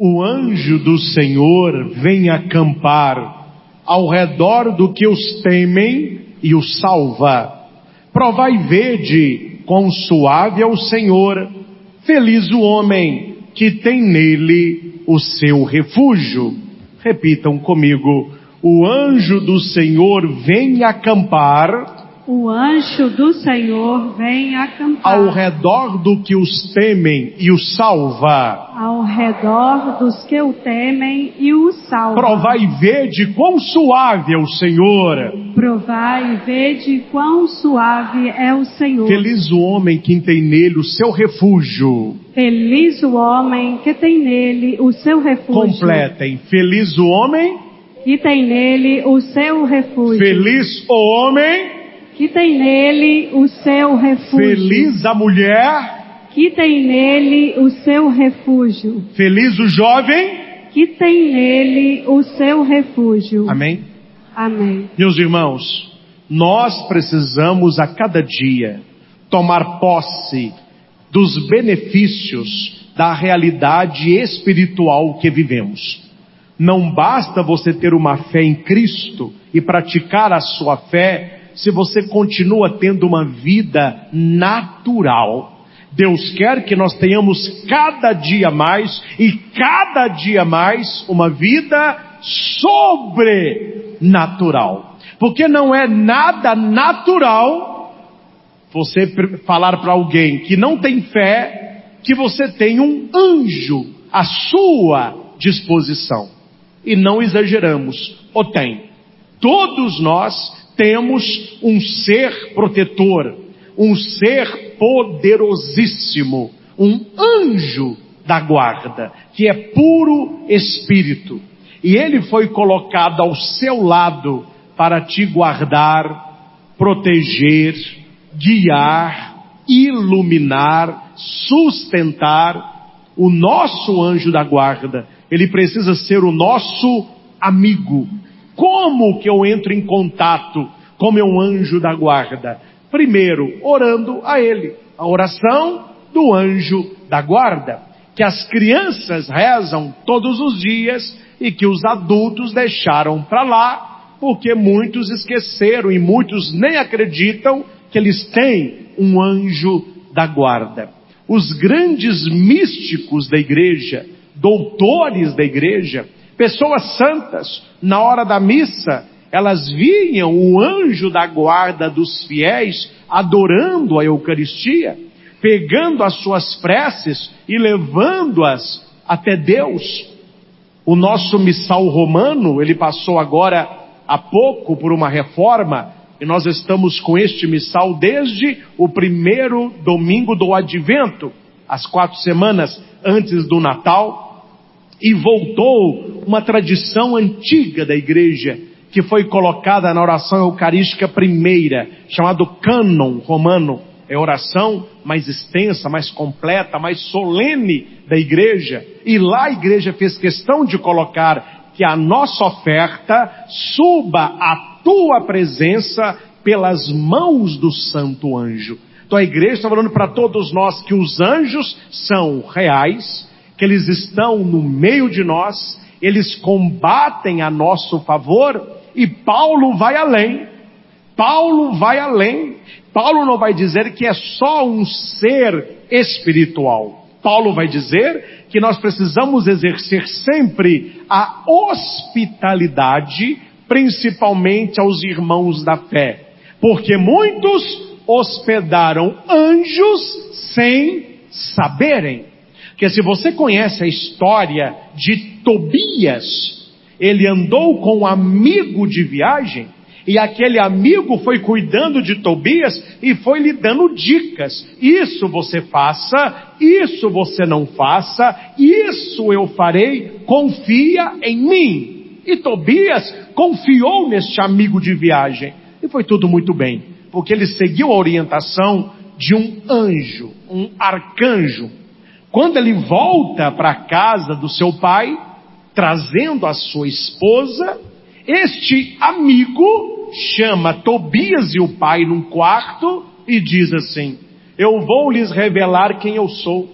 O anjo do Senhor vem acampar ao redor do que os temem e os salva. Provai e vede quão suave é o Senhor. Feliz o homem que tem nele o seu refúgio. Repitam comigo: o anjo do Senhor vem acampar. O anjo do Senhor vem acampar ao redor do que os temem e os salva. Ao redor dos que o temem e o salva. Provai e vede quão suave é o Senhor. Provai e vede quão suave é o Senhor. Feliz o homem que tem nele o seu refúgio. Feliz o homem que tem nele o seu refúgio. Completem. Feliz o homem que tem nele o seu refúgio. Feliz o homem que tem nele o seu refúgio. Feliz a mulher que tem nele o seu refúgio. Feliz o jovem que tem nele o seu refúgio. Amém? Amém. Meus irmãos, nós precisamos a cada dia tomar posse dos benefícios da realidade espiritual que vivemos. Não basta você ter uma fé em Cristo e praticar a sua fé se você continua tendo uma vida natural. Deus quer que nós tenhamos cada dia mais uma vida sobrenatural. Porque não é nada natural você falar para alguém que não tem fé que você tem um anjo à sua disposição. E não exageramos, ou tem. Todos nós temos um ser protetor, um ser poderosíssimo, um anjo da guarda, que é puro espírito. E ele foi colocado ao seu lado para te guardar, proteger, guiar, iluminar, sustentar. O nosso anjo da guarda, ele precisa ser o nosso amigo. Como que eu entro em contato com meu anjo da guarda? Primeiro, orando a ele. A oração do anjo da guarda, que as crianças rezam todos os dias e que os adultos deixaram para lá, porque muitos esqueceram e muitos nem acreditam que eles têm um anjo da guarda. Os grandes místicos da igreja, doutores da igreja, pessoas santas, na hora da missa, elas viam o anjo da guarda dos fiéis adorando a Eucaristia, pegando as suas preces e levando-as até Deus. O nosso missal romano, ele passou agora há pouco por uma reforma, e nós estamos com este missal desde o primeiro domingo do Advento, as 4 semanas antes do Natal. E voltou uma tradição antiga da igreja, que foi colocada na oração eucarística primeira, chamado cânon romano. É a oração mais extensa, mais completa, mais solene da igreja. E lá a igreja fez questão de colocar que a nossa oferta suba à tua presença pelas mãos do santo anjo. Então a igreja está falando para todos nós que os anjos são reais, que eles estão no meio de nós, eles combatem a nosso favor, e Paulo vai além. Paulo não vai dizer que é só um ser espiritual. Paulo vai dizer que nós precisamos exercer sempre a hospitalidade, principalmente aos irmãos da fé. Porque muitos hospedaram anjos sem saberem. Porque se você conhece a história de Tobias, ele andou com um amigo de viagem, e aquele amigo foi cuidando de Tobias e foi lhe dando dicas. Isso você faça, isso você não faça, isso eu farei, confia em mim. E Tobias confiou neste amigo de viagem. E foi tudo muito bem, porque ele seguiu a orientação de um anjo, um arcanjo. Quando ele volta para a casa do seu pai, trazendo a sua esposa, este amigo chama Tobias e o pai num quarto e diz assim: eu vou lhes revelar quem eu sou.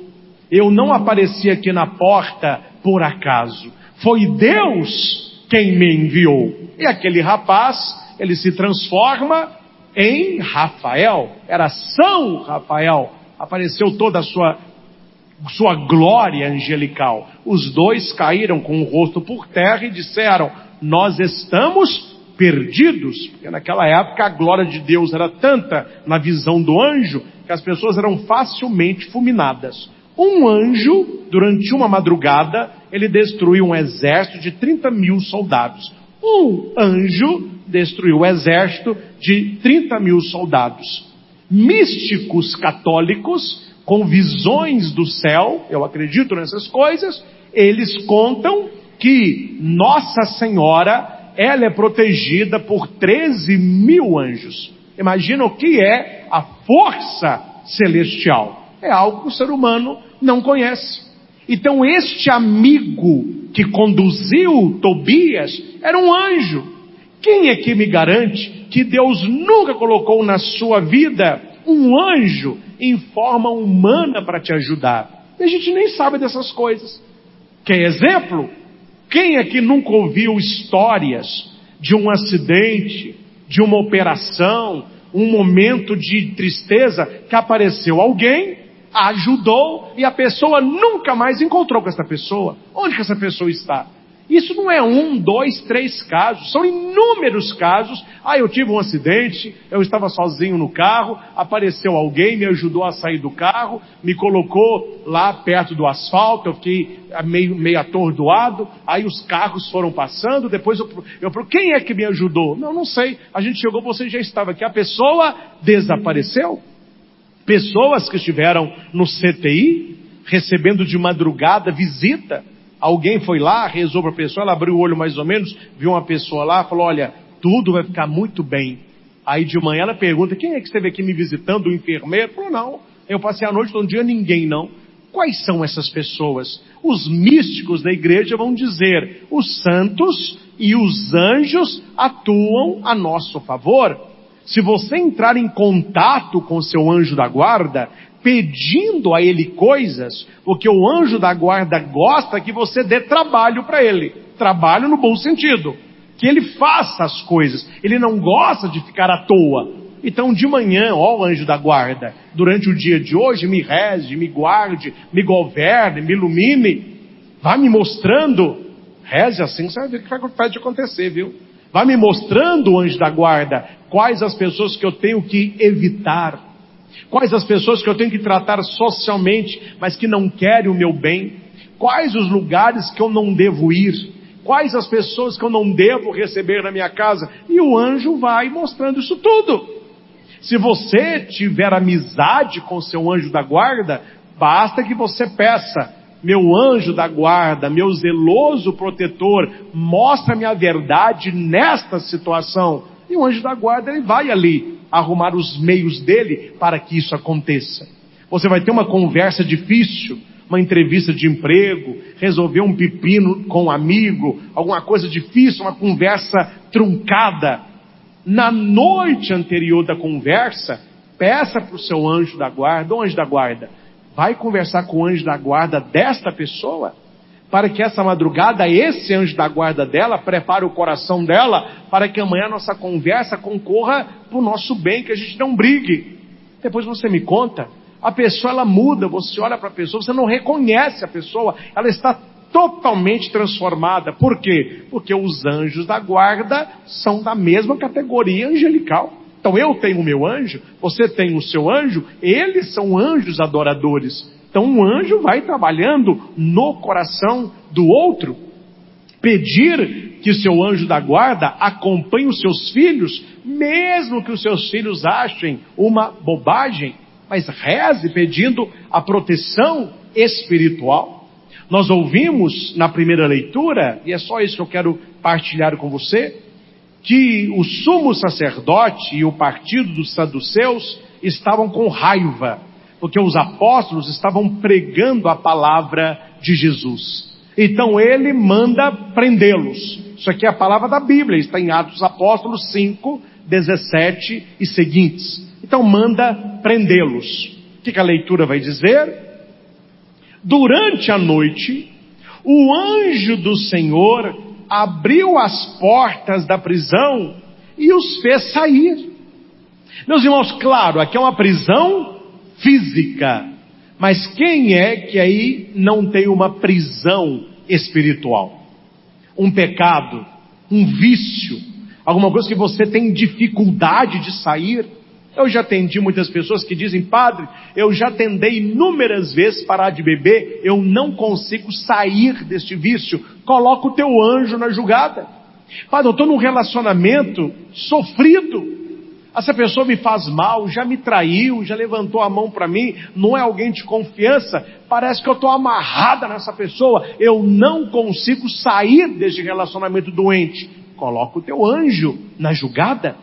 Eu não apareci aqui na porta por acaso. Foi Deus quem me enviou. E aquele rapaz, ele se transforma em Rafael. Era São Rafael. Apareceu toda a sua glória angelical. Os dois caíram com o rosto por terra e disseram: nós estamos perdidos. Porque naquela época a glória de Deus era tanta na visão do anjo que as pessoas eram facilmente fulminadas. Um anjo, durante uma madrugada, ele destruiu um exército de 30.000 soldados. Um anjo destruiu o exército de 30.000 soldados. Místicos católicos, com visões do céu, eu acredito nessas coisas, eles contam que Nossa Senhora, ela é protegida por 13.000 anjos. Imagina o que é a força celestial. É algo que o ser humano não conhece. Então este amigo que conduziu Tobias era um anjo. Quem é que me garante que Deus nunca colocou na sua vida um anjo em forma humana para te ajudar? E a gente nem sabe dessas coisas. Quer exemplo? Quem é que nunca ouviu histórias de um acidente, de uma operação, um momento de tristeza, que apareceu alguém, ajudou, e a pessoa nunca mais encontrou com essa pessoa? Onde que essa pessoa está? Isso não é 1, 2, 3 casos, são inúmeros casos. Eu tive um acidente, eu estava sozinho no carro, apareceu alguém, me ajudou a sair do carro, me colocou lá perto do asfalto, eu fiquei meio atordoado, aí os carros foram passando, depois eu quem é que me ajudou? Não sei, a gente chegou, você já estava aqui, a pessoa desapareceu. Pessoas que estiveram no CTI, recebendo de madrugada visita. Alguém foi lá, rezou para a pessoa, ela abriu o olho mais ou menos, viu uma pessoa lá, falou: olha, tudo vai ficar muito bem. Aí de manhã ela pergunta: quem é que esteve aqui me visitando? O enfermeiro? Falou: não, eu passei a noite, não tinha ninguém não. Quais são essas pessoas? Os místicos da igreja vão dizer: os santos e os anjos atuam a nosso favor. Se você entrar em contato com o seu anjo da guarda, pedindo a ele coisas, porque o anjo da guarda gosta que você dê trabalho para ele. Trabalho no bom sentido. Que ele faça as coisas. Ele não gosta de ficar à toa. Então de manhã, ó anjo da guarda, durante o dia de hoje, me reze, me guarde, me governe, me ilumine. Vá me mostrando. Reze assim, você vai ver o que vai acontecer, viu? Vá me mostrando, anjo da guarda, quais as pessoas que eu tenho que evitar. Quais as pessoas que eu tenho que tratar socialmente, mas que não querem o meu bem? Quais os lugares que eu não devo ir? Quais as pessoas que eu não devo receber na minha casa? E o anjo vai mostrando isso tudo. Se você tiver amizade com seu anjo da guarda, basta que você peça: meu anjo da guarda, meu zeloso protetor, mostra-me a verdade nesta situação. E o anjo da guarda, ele vai ali arrumar os meios dele para que isso aconteça. Você vai ter uma conversa difícil, uma entrevista de emprego, resolver um pepino com um amigo, alguma coisa difícil, uma conversa truncada. Na noite anterior da conversa, peça para o seu anjo da guarda: ô anjo da guarda, vai conversar com o anjo da guarda desta pessoa, para que essa madrugada esse anjo da guarda dela prepare o coração dela, para que amanhã a nossa conversa concorra para o nosso bem, que a gente não brigue. Depois você me conta. A pessoa, ela muda, você olha para a pessoa, você não reconhece a pessoa, ela está totalmente transformada. Por quê? Porque os anjos da guarda são da mesma categoria angelical. Então eu tenho o meu anjo, você tem o seu anjo, eles são anjos adoradores. Então um anjo vai trabalhando no coração do outro. Pedir que seu anjo da guarda acompanhe os seus filhos, mesmo que os seus filhos achem uma bobagem, mas reze pedindo a proteção espiritual. Nós ouvimos na primeira leitura, e é só isso que eu quero partilhar com você, que o sumo sacerdote e o partido dos saduceus estavam com raiva, porque os apóstolos estavam pregando a palavra de Jesus. Então ele manda prendê-los. Isso aqui é a palavra da Bíblia, está em Atos dos Apóstolos 5, 17 e seguintes. Então manda prendê-los. O que a leitura vai dizer? Durante a noite, O anjo do Senhor abriu as portas da prisão e os fez sair. Meus irmãos, claro, aqui é uma prisão física, mas quem é que aí não tem uma prisão espiritual? Um pecado, um vício, alguma coisa que você tem dificuldade de sair. Eu já atendi muitas pessoas que dizem: padre, eu já tentei inúmeras vezes parar de beber, eu não consigo sair deste vício. Coloca o teu anjo na jogada. Padre, eu estou num relacionamento sofrido, essa pessoa me faz mal, já me traiu, já levantou a mão para mim, não é alguém de confiança, parece que eu estou amarrada nessa pessoa, eu não consigo sair deste relacionamento doente. Coloca o teu anjo na jogada.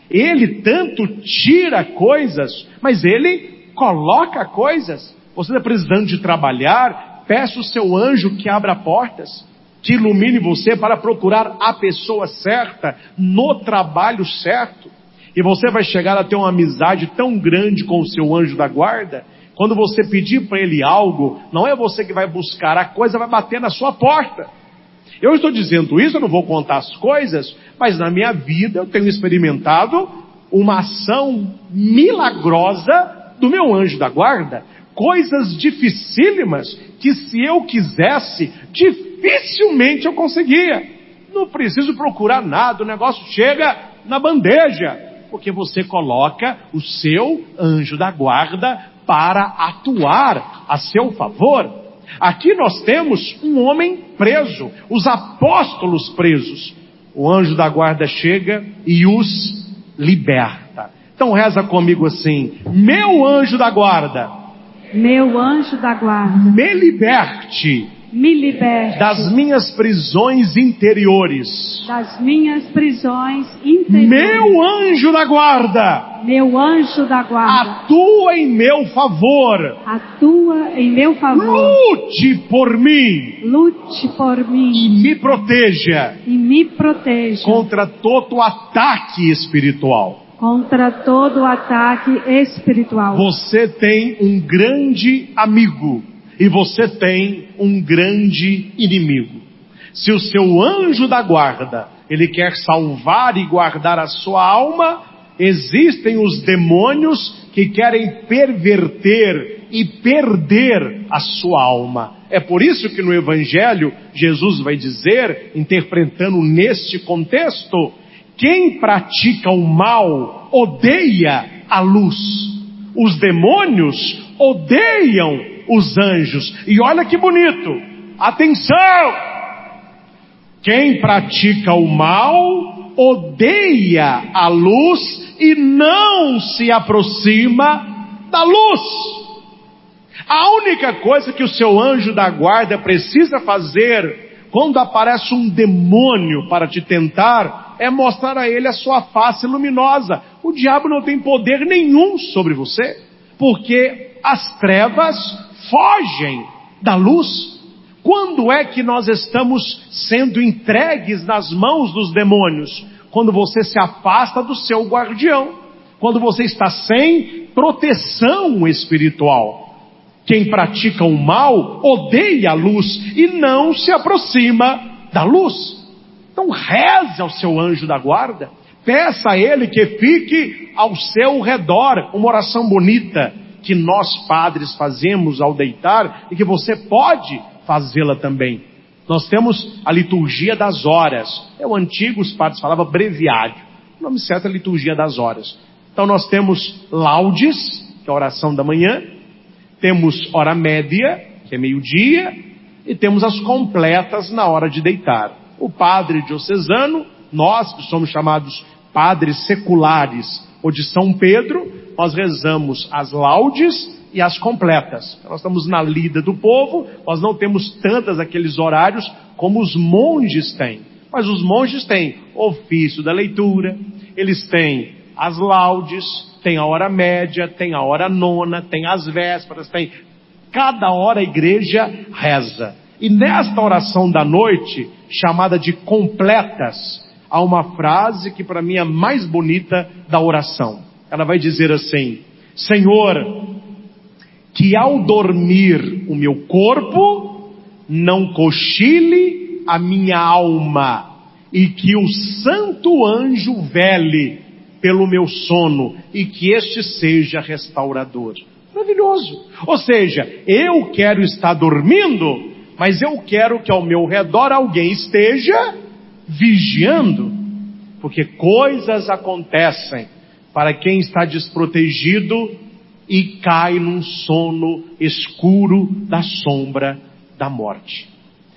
Ele tanto tira coisas, mas ele coloca coisas. Você está precisando de trabalhar, peça o seu anjo que abra portas, que ilumine você para procurar a pessoa certa, no trabalho certo. E você vai chegar a ter uma amizade tão grande com o seu anjo da guarda, quando você pedir para ele algo, não é você que vai buscar, a coisa vai bater na sua porta. Eu estou dizendo isso, eu não vou contar as coisas, mas na minha vida eu tenho experimentado uma ação milagrosa do meu anjo da guarda. Coisas dificílimas que, se eu quisesse, dificilmente eu conseguia. Não preciso procurar nada, o negócio chega na bandeja, porque você coloca o seu anjo da guarda para atuar a seu favor. Aqui nós temos um homem preso, os apóstolos presos. O anjo da guarda chega e os liberta. Então reza comigo assim: meu anjo da guarda, Meu anjo da guarda, me liberte me liberte das minhas prisões interiores. das minhas prisões interiores. Meu anjo da guarda, Meu anjo da guarda, atua em meu favor. atua em meu favor. Lute por mim Lute por e mim me proteja e me proteja contra todo ataque espiritual. contra todo ataque espiritual. Você tem um grande amigo e você tem um grande inimigo. Se o seu anjo da guarda, ele quer salvar e guardar a sua alma, existem os demônios que querem perverter e perder a sua alma. É por isso que no Evangelho, Jesus vai dizer, interpretando neste contexto: quem pratica o mal odeia a luz. Os demônios odeiam os anjos. E olha que bonito, atenção! Quem pratica o mal odeia a luz e não se aproxima da luz. A única coisa que o seu anjo da guarda precisa fazer quando aparece um demônio para te tentar é mostrar a ele a sua face luminosa. O diabo não tem poder nenhum sobre você, porque as trevas fogem da luz. Quando é que nós estamos sendo entregues nas mãos dos demônios? Quando você se afasta do seu guardião, quando você está sem proteção espiritual. Quem pratica o mal odeia a luz e não se aproxima da luz. Então reze ao seu anjo da guarda, peça a ele que fique ao seu redor. Uma oração bonita que nós padres fazemos ao deitar e que você pode fazê-la também. Nós temos a liturgia das horas. É o antigo, os padres falavam breviário. O nome certo é liturgia das horas. Então nós temos laudes, que é a oração da manhã, temos hora média, que é meio-dia, e temos as completas na hora de deitar. O padre diocesano, nós que somos chamados padres seculares ou de São Pedro, nós rezamos as laudes e as completas. Nós estamos na lida do povo, nós não temos tantas aqueles horários como os monges têm. Mas os monges têm ofício da leitura, eles têm as laudes, tem a hora média, tem a hora nona, tem as vésperas, tem... Cada hora a igreja reza. E nesta oração da noite, chamada de completas, há uma frase que para mim é a mais bonita da oração. Ela vai dizer assim: Senhor, que ao dormir o meu corpo, não cochile a minha alma, e que o santo anjo vele pelo meu sono, e que este seja restaurador. Maravilhoso. Ou seja, eu quero estar dormindo, mas eu quero que ao meu redor alguém esteja vigiando, porque coisas acontecem para quem está desprotegido e cai num sono escuro da sombra da morte.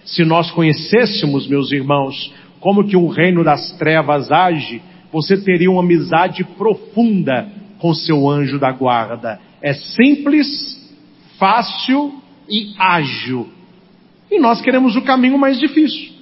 Se nós conhecêssemos, meus irmãos, como que o reino das trevas age, você teria uma amizade profunda com seu anjo da guarda. É simples, fácil e ágil. E nós queremos o caminho mais difícil.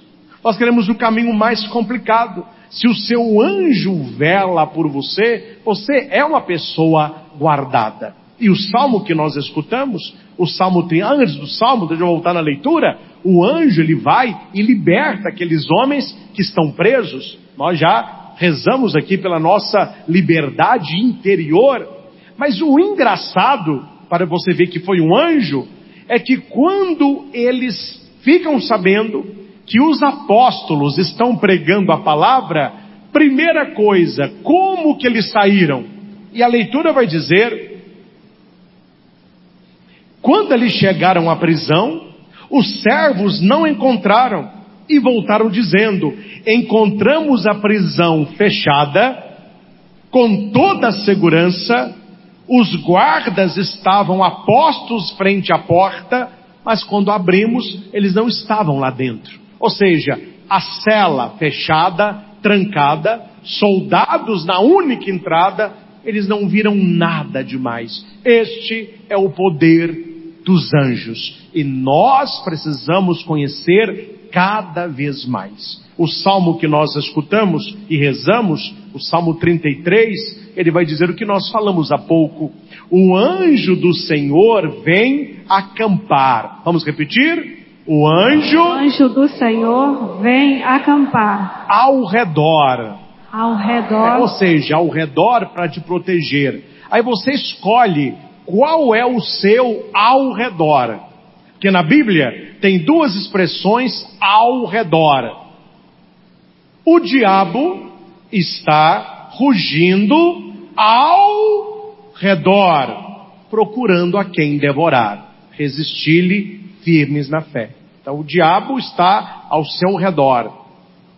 Nós queremos o caminho mais complicado. Se o seu anjo vela por você, você é uma pessoa guardada. E o salmo que nós escutamos, o salmo 30, antes do salmo, deixa eu voltar na leitura, o anjo ele vai e liberta aqueles homens que estão presos. Nós já rezamos aqui pela nossa liberdade interior. Mas o engraçado, para você ver que foi um anjo, é que quando eles ficam sabendo que os apóstolos estão pregando a palavra, primeira coisa, como que eles saíram? E a leitura vai dizer, quando eles chegaram à prisão, os servos não encontraram e voltaram dizendo, encontramos a prisão fechada, com toda a segurança, os guardas estavam a postos frente à porta, mas quando abrimos, eles não estavam lá dentro. Ou seja, a cela fechada, trancada, soldados na única entrada, eles não viram nada demais. Este é o poder dos anjos. E nós precisamos conhecer cada vez mais. O salmo que nós escutamos e rezamos, o Salmo 33, ele vai dizer o que nós falamos há pouco. O anjo do Senhor vem acampar. Vamos repetir? O anjo do Senhor vem acampar ao redor. Ao redor. Ou seja, ao redor para te proteger. Aí você escolhe qual é o seu ao redor. Porque na Bíblia tem duas expressões ao redor. O diabo está rugindo ao redor, procurando a quem devorar. Resisti-lhe firmes na fé. Então o diabo está ao seu redor.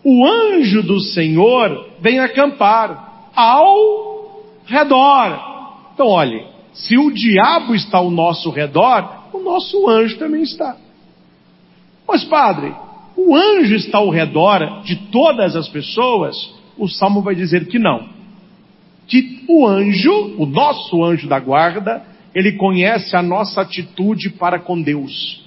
O anjo do Senhor vem acampar ao redor. Então olhe, se o diabo está ao nosso redor, o nosso anjo também está. Mas padre, o anjo está ao redor de todas as pessoas? O Salmo vai dizer que não. Que o anjo, o nosso anjo da guarda, ele conhece a nossa atitude para com Deus.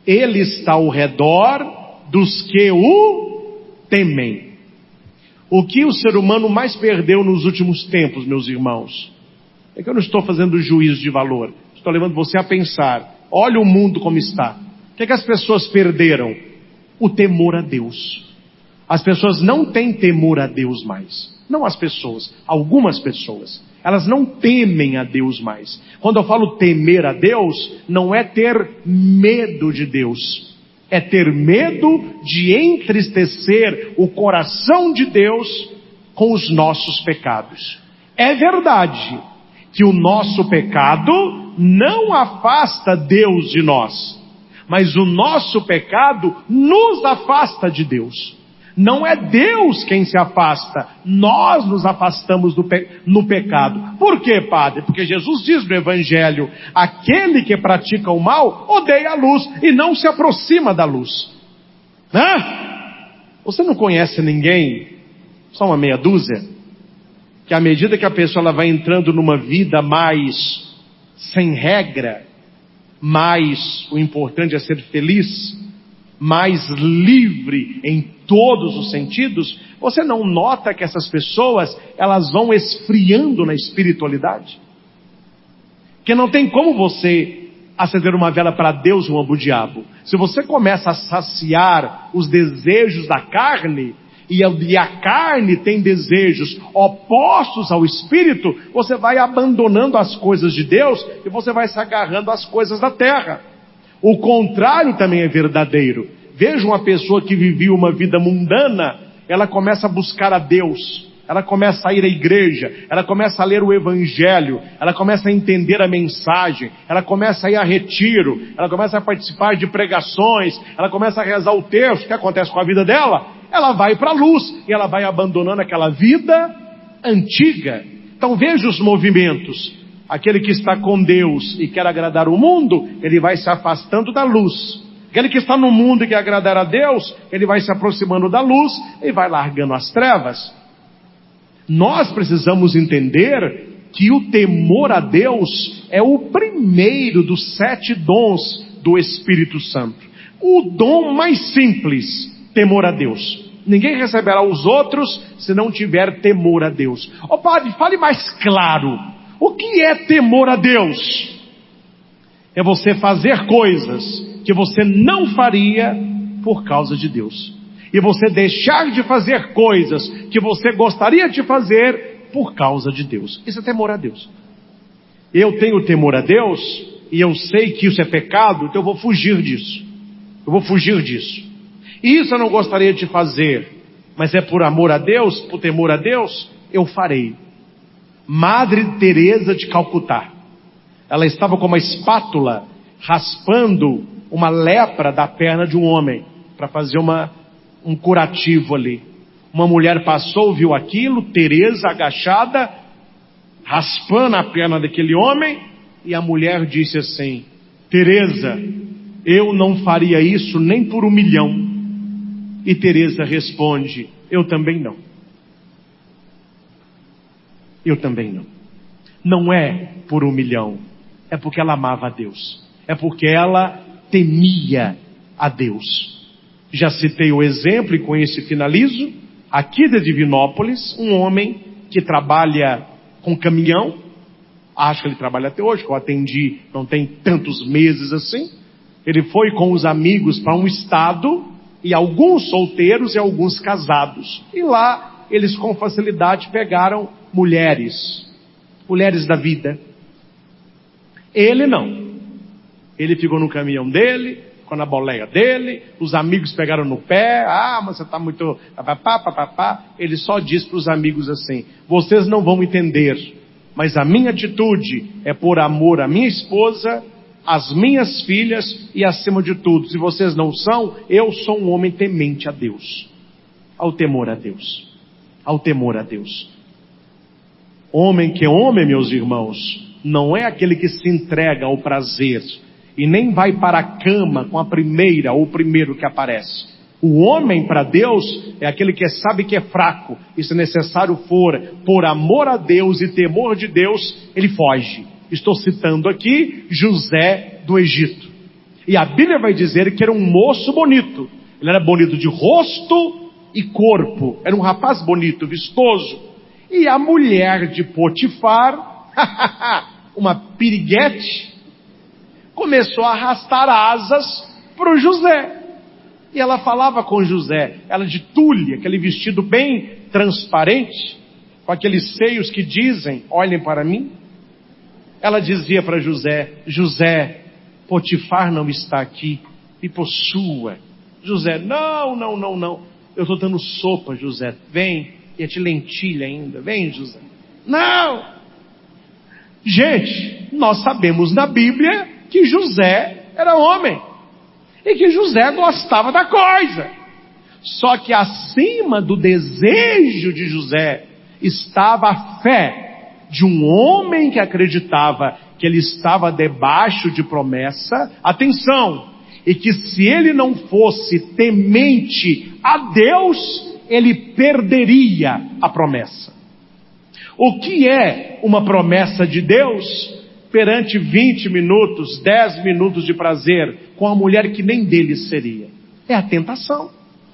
Ele está ao redor dos que o temem. O que o ser humano mais perdeu nos últimos tempos, meus irmãos? É que eu não estou fazendo juízo de valor. Estou levando você a pensar. Olha o mundo como está. O que as pessoas perderam? O temor a Deus. As pessoas não têm temor a Deus mais. Não as pessoas, algumas pessoas. Elas não temem a Deus mais. Quando eu falo temer a Deus, não é ter medo de Deus. É ter medo de entristecer o coração de Deus com os nossos pecados. É verdade que o nosso pecado não afasta Deus de nós. Mas o nosso pecado nos afasta de Deus. Não é Deus quem se afasta, nós nos afastamos no pecado. Por quê, padre? Porque Jesus diz no Evangelho, aquele que pratica o mal, odeia a luz e não se aproxima da luz. Você não conhece ninguém, só uma meia dúzia, que à medida que a pessoa ela vai entrando numa vida mais sem regra, mais o importante é ser feliz, mais livre em todos os sentidos, você não nota que essas pessoas, elas vão esfriando na espiritualidade? Que não tem como você acender uma vela para Deus ou para o diabo. Se você começa a saciar os desejos da carne, e a carne tem desejos opostos ao espírito, você vai abandonando as coisas de Deus, e você vai se agarrando às coisas da terra. O contrário também é verdadeiro. Veja uma pessoa que vivia uma vida mundana, ela começa a buscar a Deus. Ela começa a ir à igreja, ela começa a ler o evangelho, ela começa a entender a mensagem, ela começa a ir a retiro, ela começa a participar de pregações, ela começa a rezar o texto. O que acontece com a vida dela? Ela vai para a luz e ela vai abandonando aquela vida antiga. Então veja os movimentos. Aquele que está com Deus e quer agradar o mundo, ele vai se afastando da luz. Aquele que está no mundo e quer agradar a Deus, ele vai se aproximando da luz e vai largando as trevas. Nós precisamos entender que o temor a Deus é o primeiro dos 7 dons do Espírito Santo. O dom mais simples, temor a Deus. Ninguém receberá os outros se não tiver temor a Deus. Ó padre, fale mais claro. O que é temor a Deus? É você fazer coisas que você não faria por causa de Deus. E você deixar de fazer coisas que você gostaria de fazer por causa de Deus. Isso é temor a Deus. Eu tenho temor a Deus e eu sei que isso é pecado, então eu vou fugir disso. Eu vou fugir disso. Isso eu não gostaria de fazer, mas é por amor a Deus, por temor a Deus, eu farei. Madre Teresa de Calcutá. Ela estava com uma espátula raspando uma lepra da perna de um homem para fazer um curativo ali. Uma mulher passou, viu aquilo, Teresa agachada, raspando a perna daquele homem, e a mulher disse assim: Teresa, eu não faria isso nem por 1 milhão. E Teresa responde: eu também não. Eu também não. Não é por 1 milhão, é porque ela amava a Deus, é porque ela temia a Deus. Já citei o exemplo e com esse finalizo. Aqui de Divinópolis, um homem que trabalha com caminhão, acho que ele trabalha até hoje, que eu atendi não tem tantos meses assim. Ele foi com os amigos para um estado, e alguns solteiros e alguns casados. E lá eles com facilidade pegaram mulheres da vida. Ele não. Ele ficou no caminhão dele, ficou na boleia dele, os amigos pegaram no pé, mas você está muito... Ele só diz para os amigos assim: vocês não vão entender, mas a minha atitude é por amor à minha esposa, às minhas filhas e acima de tudo, se vocês não são, eu sou um homem temente a Deus. Ao temor a Deus. Ao temor a Deus. Homem que é homem, meus irmãos, não é aquele que se entrega ao prazer e nem vai para a cama com a primeira ou o primeiro que aparece. O homem para Deus é aquele que sabe que é fraco, e se necessário for, por amor a Deus e temor de Deus, ele foge. Estou citando aqui José do Egito. E a Bíblia vai dizer que era um moço bonito. Ele era bonito de rosto e corpo. Era um rapaz bonito, vistoso. E a mulher de Potifar, uma piriguete, começou a arrastar asas para o José. E ela falava com José, ela de tule, aquele vestido bem transparente, com aqueles seios que dizem: olhem para mim. Ela dizia para José: José, Potifar não está aqui, me possua. José: não, eu estou dando sopa, José, vem, e é de lentilha ainda, vem, José. Não! Gente, nós sabemos na Bíblia que José era homem, e que José gostava da coisa. Só que acima do desejo de José estava a fé de um homem que acreditava que ele estava debaixo de promessa, atenção, e que se ele não fosse temente a Deus, ele perderia a promessa. O que é uma promessa de Deus perante 20 minutos, 10 minutos de prazer com a mulher que nem dele seria? É a tentação.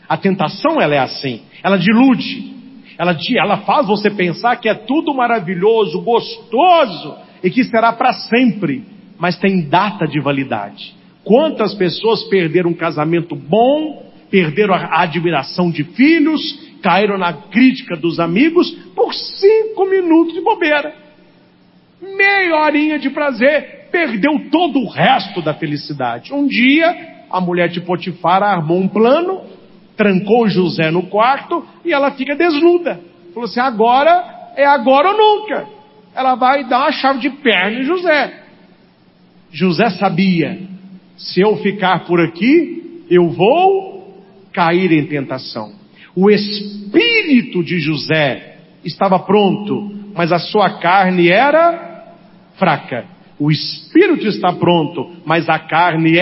A tentação, ela é assim, ela dilude. Ela faz você pensar que é tudo maravilhoso, gostoso e que será para sempre, mas tem data de validade. Quantas pessoas perderam um casamento bom, perderam a admiração de filhos, caíram na crítica dos amigos por 5 minutos de bobeira, meia horinha de prazer, perdeu todo o resto da felicidade. Um dia, a mulher de Potifar armou um plano, trancou José no quarto e ela fica desnuda. Falou assim, agora é agora ou nunca. Ela vai dar uma chave de perna em José. José sabia, se eu ficar por aqui, eu vou cair em tentação. O espírito de José estava pronto, mas a sua carne era fraca. O espírito está pronto, mas a carne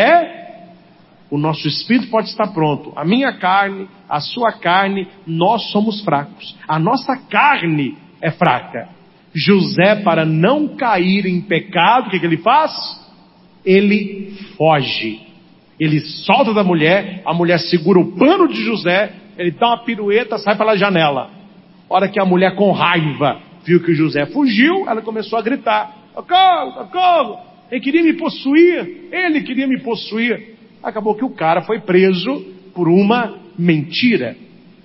o nosso espírito pode estar pronto. A minha carne, a sua carne, nós somos fracos. A nossa carne é fraca. José, para não cair em pecado, o que ele faz? Ele foge. Ele solta da mulher, a mulher segura o pano de José, ele dá uma pirueta, sai pela janela. A hora que a mulher, com raiva, viu que o José fugiu, ela começou a gritar, socorro, socorro, ele queria me possuir. Acabou que o cara foi preso por uma mentira.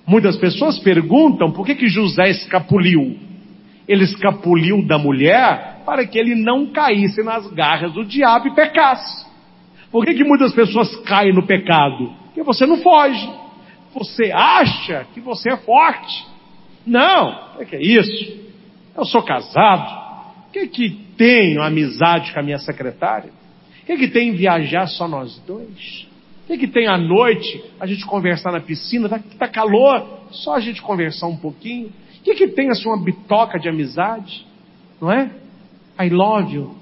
Muitas pessoas perguntam por que José escapuliu. Ele escapuliu da mulher para que ele não caísse nas garras do diabo e pecasse. Por que muitas pessoas caem no pecado? Porque você não foge. Você acha que você é forte. Não, o que é isso? Eu sou casado. O que tem amizade com a minha secretária? O que tem viajar só nós dois? O que tem à noite a gente conversar na piscina? Tá calor, só a gente conversar um pouquinho. O que tem assim uma bitoca de amizade? Não é? I love you.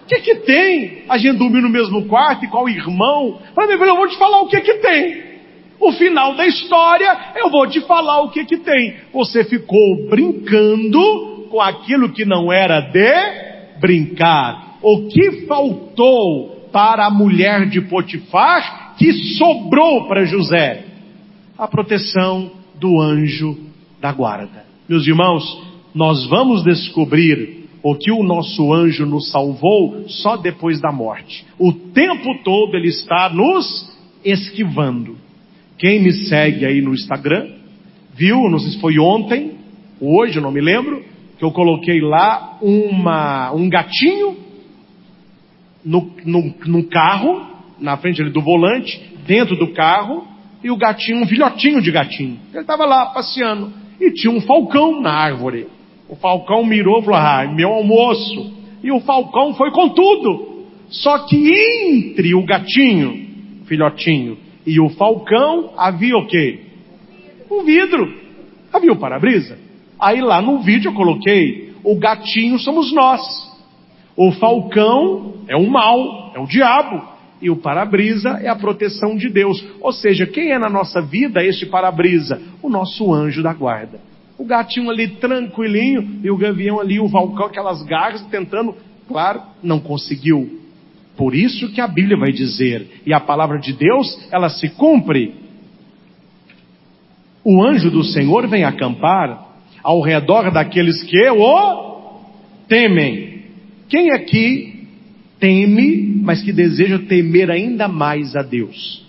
O que tem a gente dormir no mesmo quarto e com o irmão? Eu vou te falar o que tem. O final da história, eu vou te falar o que tem. Você ficou brincando com aquilo que não era de brincar. O que faltou para a mulher de Potifar que sobrou para José? A proteção do anjo da guarda. Meus irmãos, nós vamos descobrir o que o nosso anjo nos salvou só depois da morte. O tempo todo ele está nos esquivando. Quem me segue aí no Instagram, viu, não sei se foi ontem, hoje, eu não me lembro, que eu coloquei lá um gatinho no carro, na frente ali do volante, dentro do carro, e o gatinho, um filhotinho de gatinho. Ele estava lá passeando, e tinha um falcão na árvore. O falcão mirou e falou, meu almoço. E o falcão foi com tudo. Só que entre o gatinho, o filhotinho, e o falcão, havia o quê? Um vidro. Havia o para-brisa. Aí lá no vídeo eu coloquei, o gatinho somos nós. O falcão é o mal, é o diabo. E o para-brisa é a proteção de Deus. Ou seja, quem é na nossa vida este para-brisa? O nosso anjo da guarda. O gatinho ali tranquilinho, e o gavião ali, o falcão, aquelas garras, tentando, claro, não conseguiu. Por isso que a Bíblia vai dizer, e a palavra de Deus, ela se cumpre. O anjo do Senhor vem acampar ao redor daqueles que o temem. Quem aqui teme, mas que deseja temer ainda mais a Deus?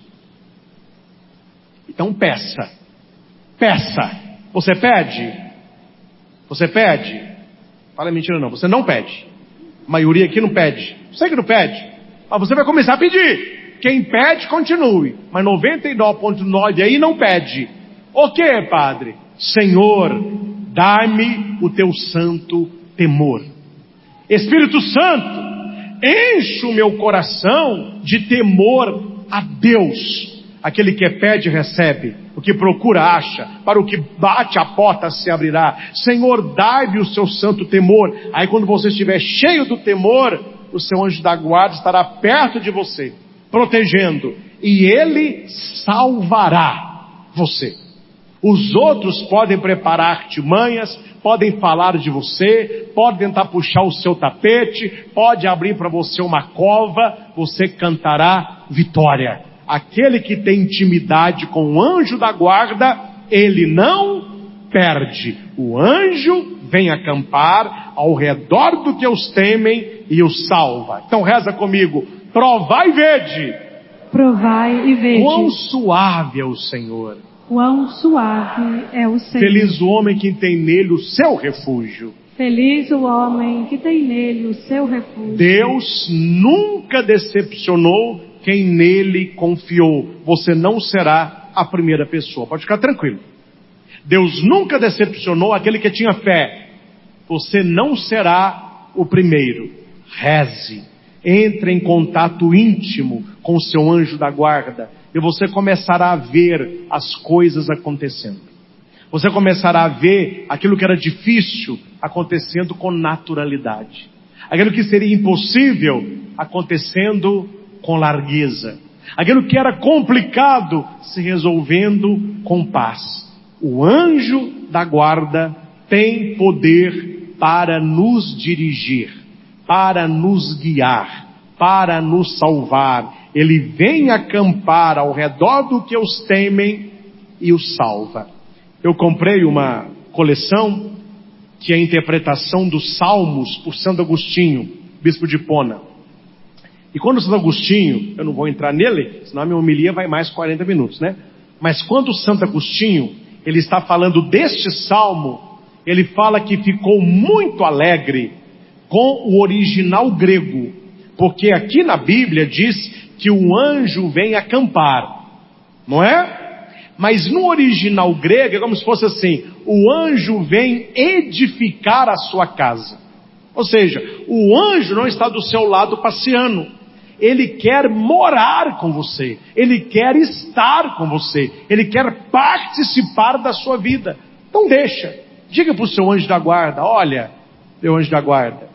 Então peça. Você pede? Você pede? Fala mentira não, você não pede. A maioria aqui não pede. Você que não pede. Mas você vai começar a pedir. Quem pede, continue. Mas 99,9 aí não pede. O que, Padre? Senhor, dá-me o teu santo temor. Espírito Santo, enche o meu coração de temor a Deus. Aquele que pede, recebe. O que procura, acha. Para o que bate, a porta se abrirá. Senhor, dai-me o seu santo temor. Aí quando você estiver cheio do temor, o seu anjo da guarda estará perto de você, protegendo. E ele salvará você. Os outros podem preparar artimanhas, podem falar de você, podem tentar puxar o seu tapete, pode abrir para você uma cova, você cantará vitória. Aquele que tem intimidade com o anjo da guarda, ele não perde. O anjo vem acampar ao redor do que os temem e os salva. Então reza comigo, provai e vede. Provai e vede. Quão suave é o Senhor. Quão suave é o Senhor. Feliz o homem que tem nele o seu refúgio. Feliz o homem que tem nele o seu refúgio. Deus nunca decepcionou quem nele confiou. Você não será a primeira pessoa. Pode ficar tranquilo. Deus nunca decepcionou aquele que tinha fé. Você não será o primeiro. Reze. Entre em contato íntimo com o seu anjo da guarda. E você começará a ver as coisas acontecendo. Você começará a ver aquilo que era difícil acontecendo com naturalidade. Aquilo que seria impossível acontecendo com largueza. Aquilo que era complicado se resolvendo com paz. O anjo da guarda tem poder para nos dirigir, para nos guiar, para nos salvar. Ele vem acampar ao redor do que os temem e os salva. Eu comprei uma coleção que é a interpretação dos Salmos por Santo Agostinho, bispo de Hipona. E quando Santo Agostinho, eu não vou entrar nele, senão a minha homilia vai mais 40 minutos, né? Mas quando Santo Agostinho, ele está falando deste salmo, ele fala que ficou muito alegre com o original grego, porque aqui na Bíblia diz que o anjo vem acampar, não é? Mas no original grego é como se fosse assim, o anjo vem edificar a sua casa. Ou seja, o anjo não está do seu lado passeando. Ele quer morar com você. Ele quer estar com você. Ele quer participar da sua vida. Então deixa. Diga para o seu anjo da guarda, olha, meu anjo da guarda.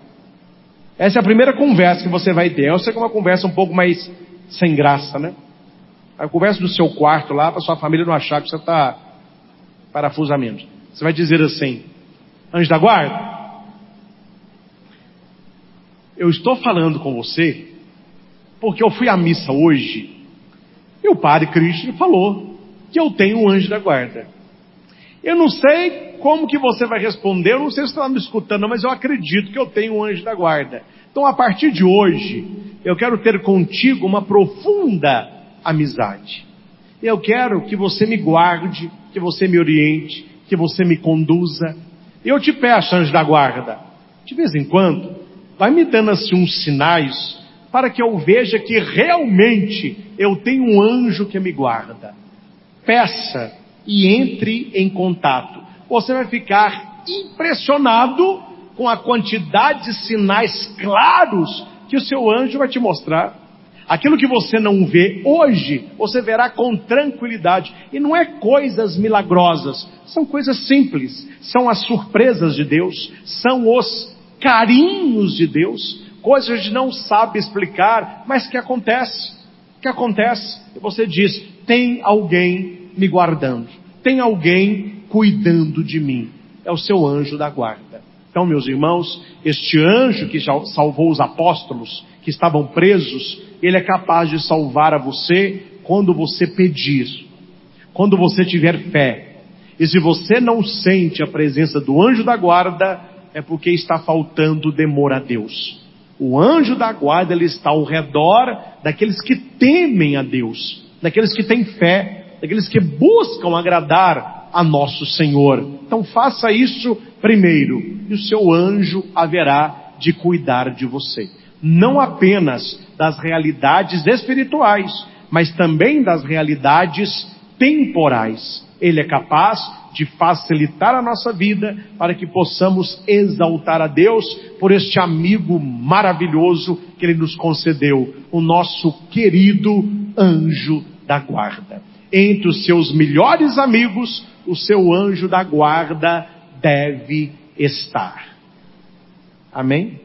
Essa é a primeira conversa que você vai ter. Eu sei que é uma conversa um pouco mais sem graça, né? A conversa do seu quarto lá, para sua família não achar que você está parafusamento. Você vai dizer assim, anjo da guarda, eu estou falando com você, porque eu fui à missa hoje, e o padre Cristo falou que eu tenho um anjo da guarda. Eu não sei como que você vai responder, eu não sei se você está me escutando, mas eu acredito que eu tenho um anjo da guarda. Então a partir de hoje, eu quero ter contigo uma profunda amizade. Eu quero que você me guarde, que você me oriente, que você me conduza. Eu te peço, anjo da guarda, de vez em quando, vai me dando assim uns sinais, para que eu veja que realmente eu tenho um anjo que me guarda. Peça e entre em contato. Você vai ficar impressionado com a quantidade de sinais claros que o seu anjo vai te mostrar. Aquilo que você não vê hoje, você verá com tranquilidade. E não é coisas milagrosas, são coisas simples. São as surpresas de Deus, são os carinhos de Deus, coisas que a gente não sabe explicar, mas que acontece. E você diz, tem alguém me guardando, tem alguém cuidando de mim. É o seu anjo da guarda. Então, meus irmãos, este anjo que já salvou os apóstolos que estavam presos, ele é capaz de salvar a você quando você pedir, quando você tiver fé. E se você não sente a presença do anjo da guarda, é porque está faltando temor a Deus. O anjo da guarda, ele está ao redor daqueles que temem a Deus, daqueles que têm fé, daqueles que buscam agradar a nosso Senhor. Então faça isso primeiro, e o seu anjo haverá de cuidar de você. Não apenas das realidades espirituais, mas também das realidades temporais. Ele é capaz de facilitar a nossa vida para que possamos exaltar a Deus por este amigo maravilhoso que Ele nos concedeu, o nosso querido anjo da guarda. Entre os seus melhores amigos, o seu anjo da guarda deve estar. Amém?